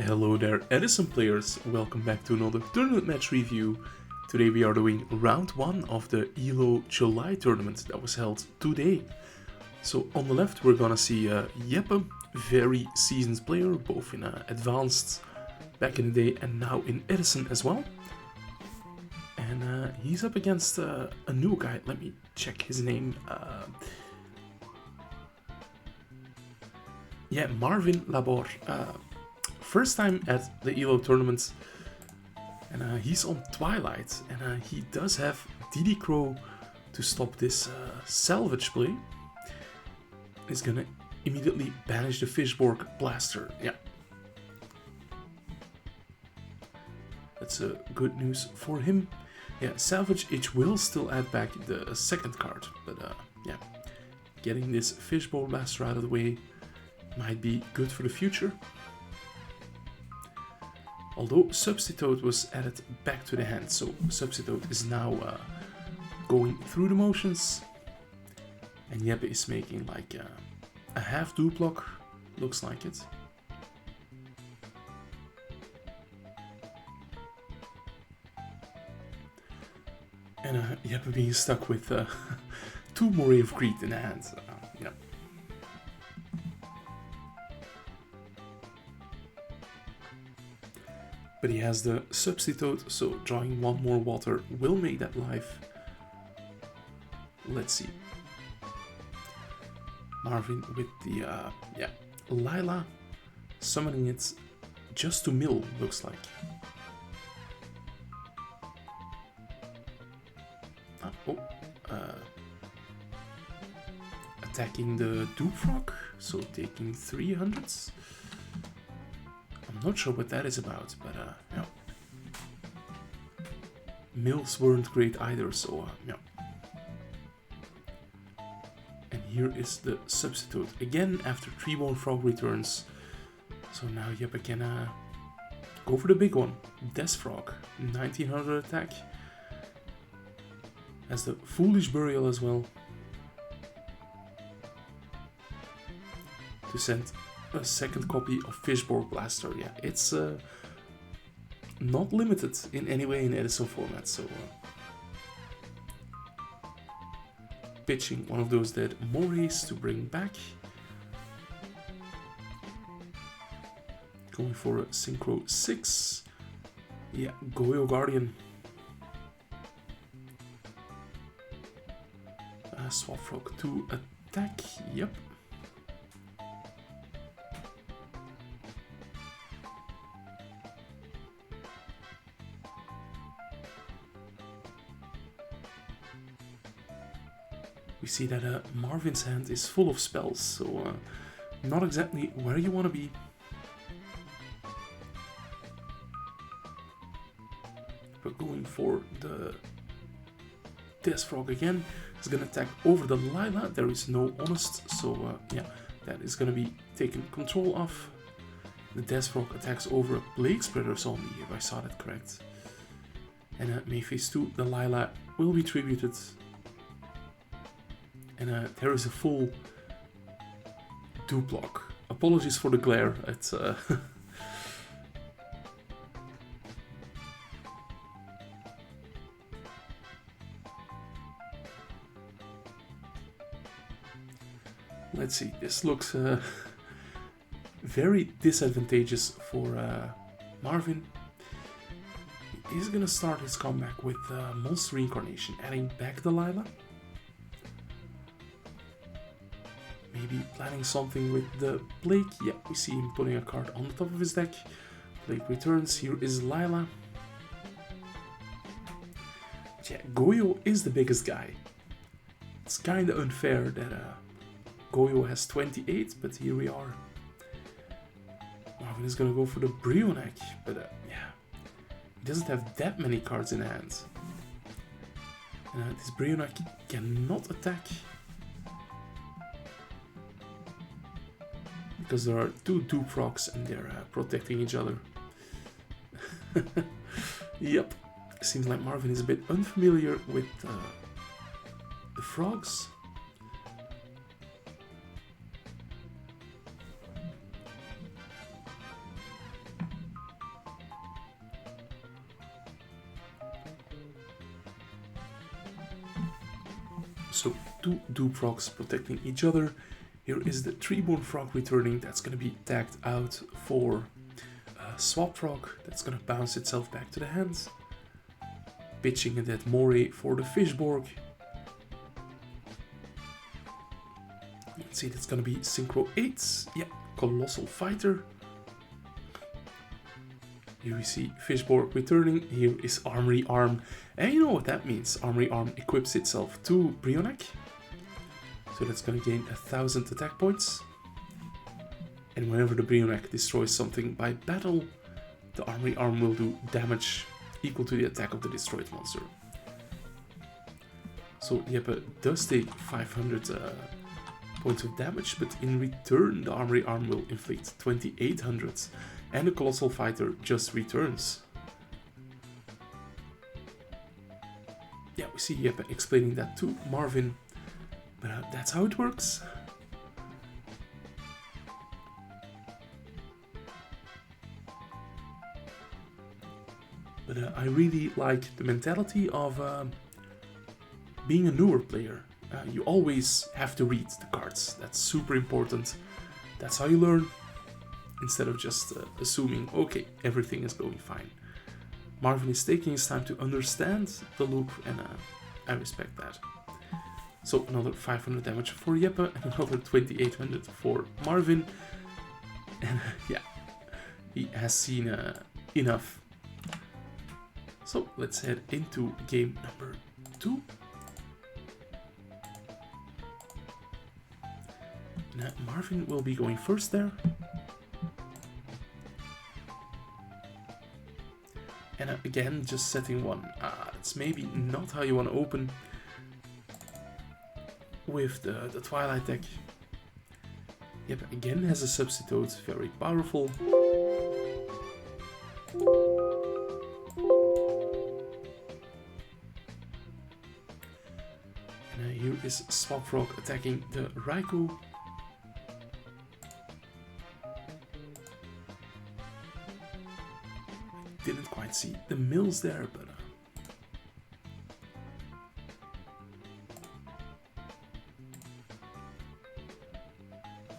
Hello there, Edison players. Welcome back to another tournament match review. Today we are doing round 1 of the ELLO July tournament that was held today. So on the left we're gonna see Jeppe, very seasoned player, both in advanced back in the day and now in Edison as well. And he's up against a new guy. Let me check his name. Marvin Labor. First time at the ELLO tournament, and he's on Twilight, and he does have DD Crow to stop this salvage play. He's gonna immediately banish the Fishborg Blaster. Yeah, that's good news for him. Yeah, salvage it will still add back the second card, but yeah, getting this Fishborg Blaster out of the way might be good for the future. Although Substitute was added back to the hand, so Substitute is now going through the motions, and Jeppe is making like a half duplock, looks like it. And Jeppe being stuck with 2 Moray of Greed in the hand. Yeah. But he has the Substitute, so drawing 1 more water will make that live. Let's see. Marvin with the Lila, summoning it just to mill, looks like. Attacking the Doomfrog, so taking 300s. I'm not sure what that is about, but yeah. Mills weren't great either, so yeah. And here is the Substitute again after 3 Bone Frog returns. So now Jeppe can go for the big one. Death Frog, 1900 attack. Has the Foolish Burial as well. To send a second copy of Fishborg Blaster. Yeah, it's not limited in any way in Edison format, so pitching one of those dead Morays to bring back. Going for a Synchro 6. Yeah, Goyo Guardian. Swap Frog to attack, yep. We see that Marvin's hand is full of spells, so not exactly where you want to be. But going for the Death Frog again, is going to attack over the Lila. There is no Honest, so yeah, that is going to be taken control of. The Death Frog attacks over a Plague Spreader zombie, if I saw that correct. And May phase 2, the Lila will be tributed. And there is a full duplock. Apologies for the glare. It's let's see. This looks very disadvantageous for Marvin. He's gonna start his comeback with Monster Reincarnation, adding back the Lila. Maybe planning something with the Plague. Yeah, we see him putting a card on the top of his deck. Plague returns. Here is Lila. Yeah, Goyo is the biggest guy. It's kind of unfair that Goyo has 28, but here we are. Marvin is gonna go for the Brionac, but yeah, he doesn't have that many cards in hand. This Brionac cannot attack, because there are 2 Doomfrogs and they're protecting each other. Yep, seems like Marvin is a bit unfamiliar with the frogs. So 2 dupe frogs protecting each other. Here is the Treeborn frog returning. That's going to be tagged out for Swap frog. That's going to bounce itself back to the hands. Pitching a dead Moray for the Fishborg. You can see that's going to be Synchro 8. Yeah, Colossal Fighter. Here we see Fishborg returning. Here is Armory Arm. And you know what that means. Armory Arm equips itself to Brionac. So that's going to gain 1000 attack points. And whenever the Brionac destroys something by battle, the Armory Arm will do damage equal to the attack of the destroyed monster. So Jeppe does take 500 points of damage, but in return the Armory Arm will inflict 2800. And the Colossal Fighter just returns. Yeah, we see Jeppe explaining that to Marvin. But that's how it works. But I really like the mentality of being a newer player. You always have to read the cards. That's super important. That's how you learn. Instead of just assuming, okay, everything is going fine. Marvin is taking his time to understand the loop, and I respect that. So another 500 damage for Jeppe, and another 2800 for Marvin. And yeah, he has seen enough. So let's head into game number 2. Now Marvin will be going first there. And again, just setting one. It's maybe not how you want to open with the Twilight deck. Yep, again has a substitute, very powerful. And here is Swap Frog attacking the Raikou. Didn't quite see the mills there, but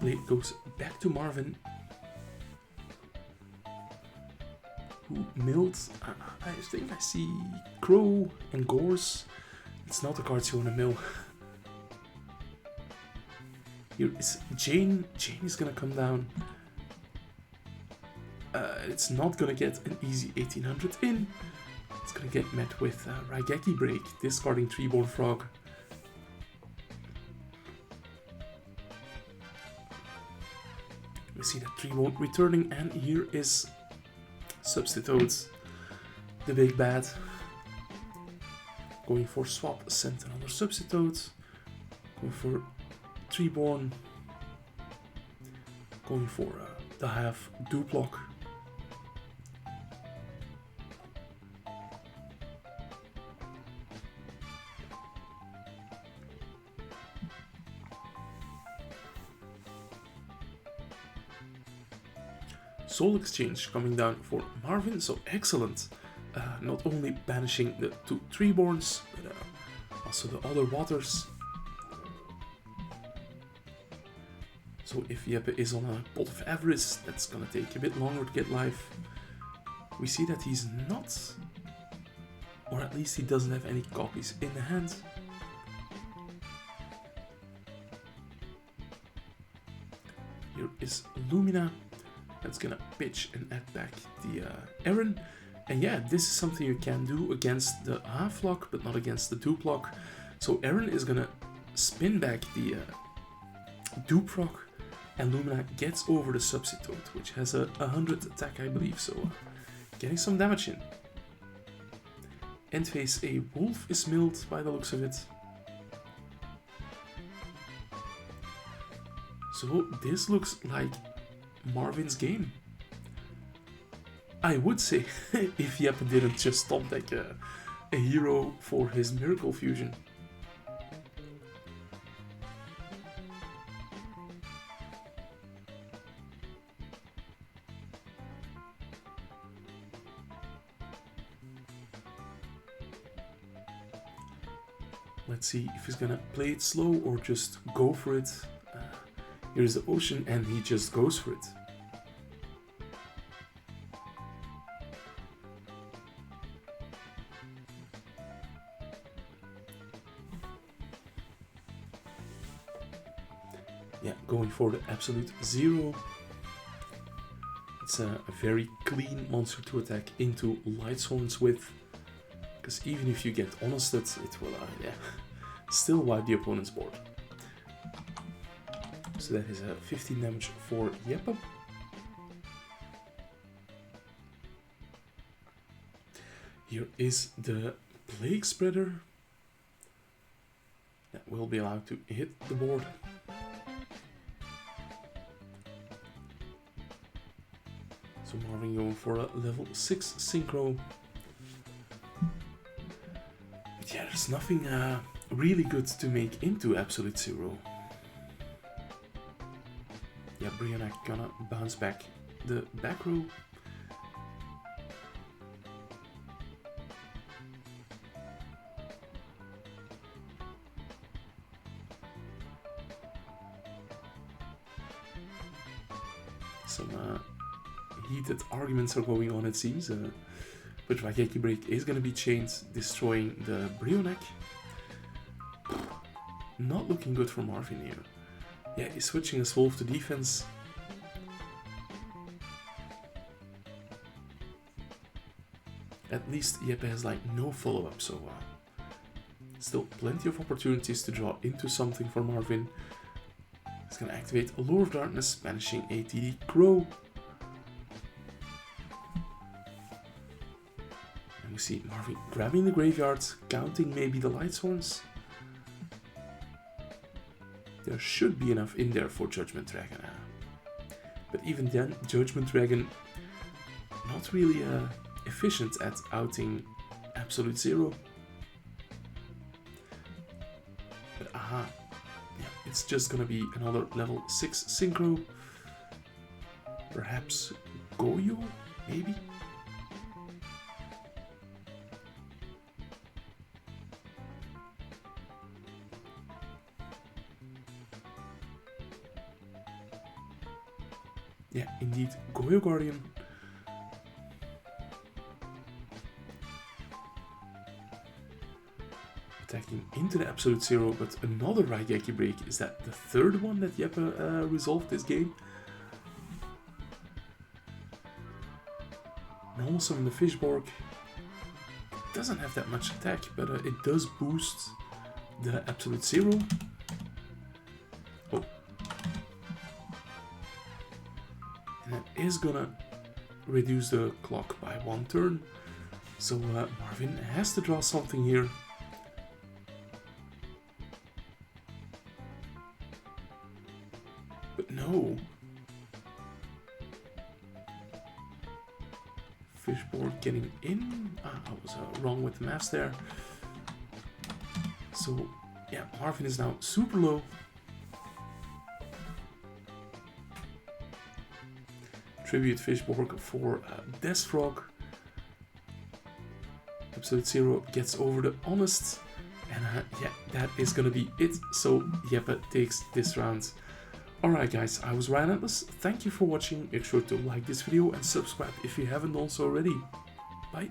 blade goes back to Marvin, who milled. I think I see Crow and Gorse. It's not the cards you want to mill. Here is Jane. Jane is gonna come down. It's not gonna get an easy 1800 in. It's gonna get met with Raigeki Break, discarding Treeborn Frog. We see that Treeborn returning, and here is Substitutes, the big bad. Going for Swap, sent another Substitute. Going for Treeborn. Going for the half Duplock. Soul Exchange coming down for Marvin, so excellent. Not only banishing the 2 Treeborns, but also the other waters. So if Jeppe is on a pot of Avarice, that's gonna take a bit longer to get life. We see that he's not, or at least he doesn't have any copies in the hand. Here is Lumina. That's gonna pitch and add back the Aaron. And yeah, this is something you can do against the half lock, but not against the dupe lock. So Aaron is gonna spin back the dupe rock, and Lumina gets over the Substitute, which has a 100 attack, I believe. So getting some damage in. End phase, a wolf is milled by the looks of it. So this looks like Marvin's game. I would say if Jeppe didn't just top deck a hero for his Miracle Fusion. Let's see if he's gonna play it slow or just go for it. Here's the ocean and he just goes for it. Yeah, going for the absolute zero. It's a very clean monster to attack into Light Horns with, because even if you get honested, it will yeah, still wipe the opponent's board. So that is a 15 damage for Jeppe. Here is the Plague Spreader. That will be allowed to hit the board. So Marvin going for a level 6 synchro. But yeah, there's nothing really good to make into absolute zero. Yeah, Brionac gonna bounce back the back row. Some heated arguments are going on, it seems. But Raigeki Break is gonna be chained, destroying the Brionac. Not looking good for Marvin here. Yeah, he's switching his wolf to defense. At least Jeppe has like no follow-up, so still plenty of opportunities to draw into something for Marvin. He's gonna activate Allure of Darkness, banishing a TD Crow. And we see Marvin grabbing the graveyard, counting maybe the Light Horns. There should be enough in there for Judgment Dragon. But even then, Judgment Dragon not really efficient at outing absolute zero. But aha, yeah, it's just gonna be another level 6 synchro. Perhaps Goyo, maybe? Yeah, indeed, Goyo Guardian. Attacking into the absolute zero, but another Raigeki Break. Is that the third one that Jeppe resolved this game? And also in the Fishborg. It doesn't have that much attack, but it does boost the absolute zero. Oh. And that is gonna reduce the clock by 1 turn. So Marvin has to draw something here. But no. Fishboard getting in. I was wrong with the maths there. So yeah, Marvin is now super low. Tribute Fishborg for Death Frog. Absolute Zero gets over the Honest. And yeah, that is gonna be it. So Jeppe takes this round. Alright guys, I was Ryan Atlas. Thank you for watching. Make sure to like this video and subscribe if you haven't done so already. Bye.